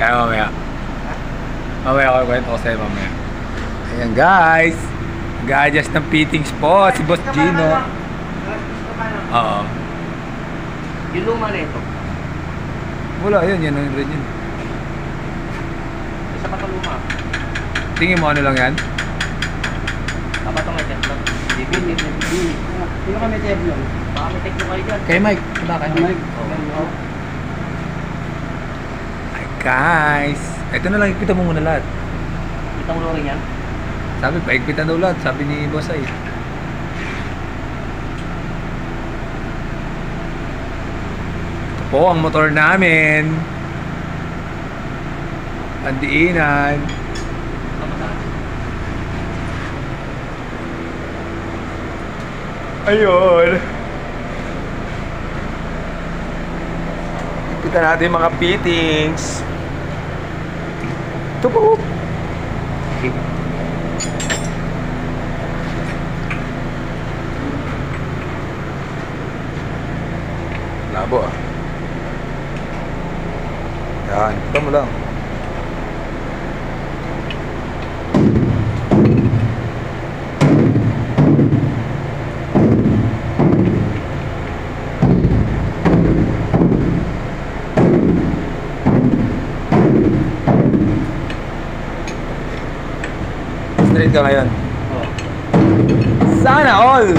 Kaya mamaya. Mamaya ako kwento ko sa'yo mamaya. Ayan guys. Nag-a-adjust ng fittings po si Boss Gino. Oo. Yung luma na ito. Wala, yun ang rin yun. Isa pa ito luma. Tingin mo ano lang yan? Dapat ito may teflon. Hindi. Sino kami teflon? Baka may tekno kayo dyan. Kay Mike. Diba kay Mike? Oo. Hi guys. Ito na lang, ikita mo muna lahat. Kita mo rin yan? Sabi, paigpitan daw lahat. Sabi ni Boss ay. Ito po ang motor namin. Ang diinan. Ayun. Kita natin mga fittings. Ito po. Labo ah. Yan, ito mo lang. Straight ka ngayon. Oo. Sana all!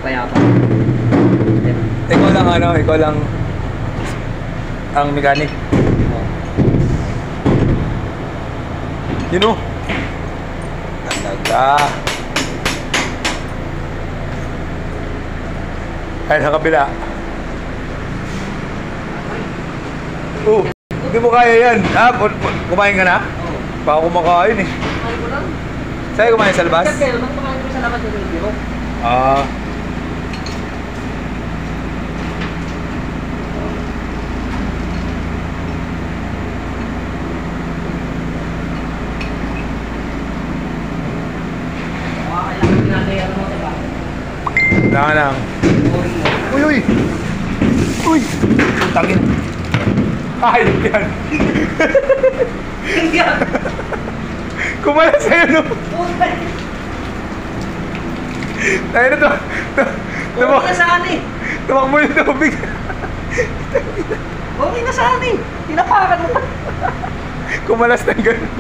Kaya pa. Ikaw lang ang mechanic. Yun o. Talaga. Kaya sa kabila. Hindi mo kaya yan. Kumain ka na? Oo. Baka kumakain eh. Kumain ko lang. Sa'yo kumain sa labas? Kaya naman kumain ko sa labas yung video. Ah. Kailangan pinagayaan mo diba? Lang. Uy! Uy! Tangin. Ay, yan. Yan! Kumalas sa'yo, no? Tayo na to. Okay na saan eh. Tumakbo yung tubig. Okay na saan eh. Tinapakan mo pa. Kumalas na gano'n.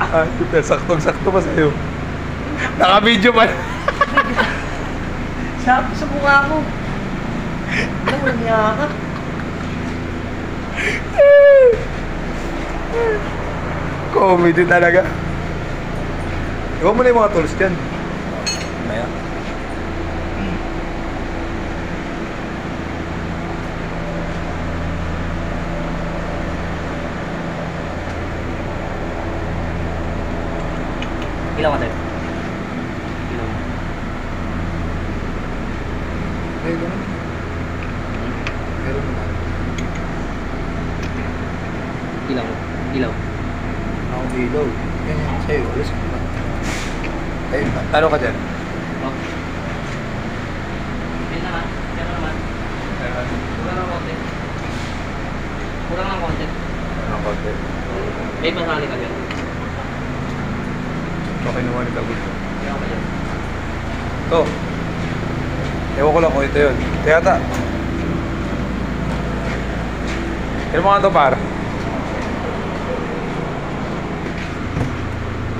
Ah, saktong-sakto pa sa'yo. Naka-video pa. Sa mukha ko. Ano mo niya ka? Comedy talaga. Iwan mo na yung mga tools dyan. Maya. Ilang ka tayo? Ilang. Ay, gano'n. Meron naman. Ilang. Ilaw. Ako ilaw. Yan yan. Sa'yo. Alas ko na. Ay, talo ka dyan. Oh. Yan naman. Yan naman. Kurang ng konti. Kurang ng konti. Ang konti. May pasali ka dyan. Okay naman ito. Kaya ka dyan. Ito. Ewan ko lang kung ito yun. Kaya ata. Kailan mo nga ito para?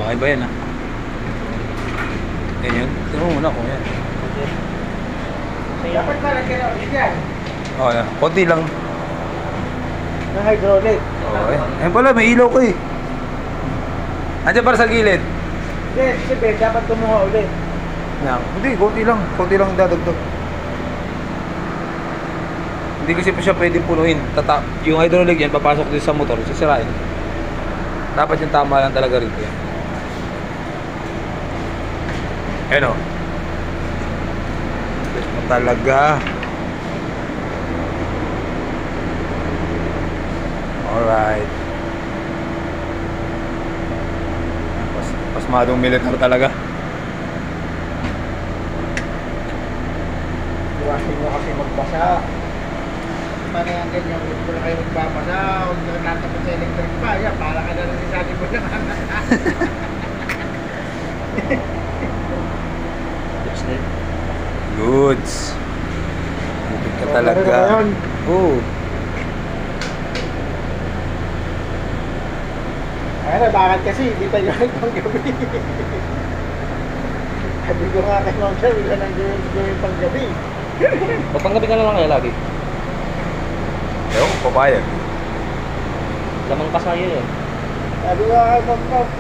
Baka iba yan ah. Yan yun. Tignan mo muna kung yan. Dapat ba lagyan ng ulit yan? Oo yan. Konti lang. Ng hydraulic. Oo eh. Ayun pala, may ilaw ko eh. Andiyan para sa gilid. Hindi, sabi, dapat tumuha ulit. Hindi, konti lang. Konti lang dadagdag. Hindi kasi pa siya pwedeng punuin. Yung hydraulic yan, papasok din sa motor, sisirain. Dapat yung tama lang talaga rito yan. Ayan o. Ito talaga. Alright. Pasmadong militar talaga. Iwasin mo kasi magbasa. pa na yan ganyan, huwag ko na kayo magbabasa, huwag ko na natapos sa electric pa, yan, para ka na rin sa akin mo na Goods din. Goods. Bukid ka talaga. Meron na yun. Oo. Ano, bakit kasi hindi pa yun pang gabi. Sabi ko nga kay Ma'am Sir, wala nang gawin pang gabi. Pagpanggabi ka na lang kaya lagi. Ewan ko, papayag. Lamang kasaya eh. Sabi ko nga kay Ma'am,